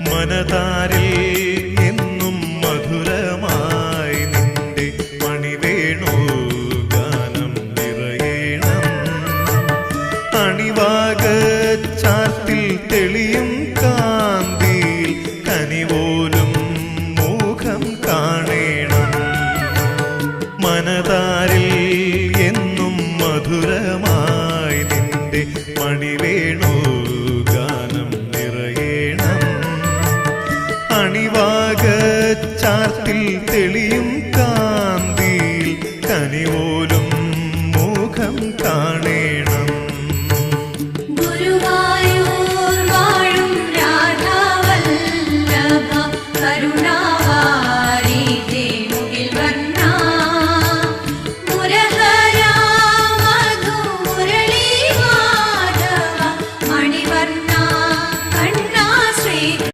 മനതാരിൽ എന്നും മധുരമായി നിന്റെ മണിവേണു ഗാനം നിറയണം. അണിവാകച്ചാർത്തിൽ തെളിയും കാന്തിയിൽ കനിപോലും മുഖം കാണേണം. മനതാരിൽ എന്നും മധുരമായി നിന്റെ മണിവേണു ഗാനം നിറയണം. അണിവാകച്ചാർത്തിൽ തെളിയും കാന്തിയിൽ കനിപോലും മുഖം കാണേണം.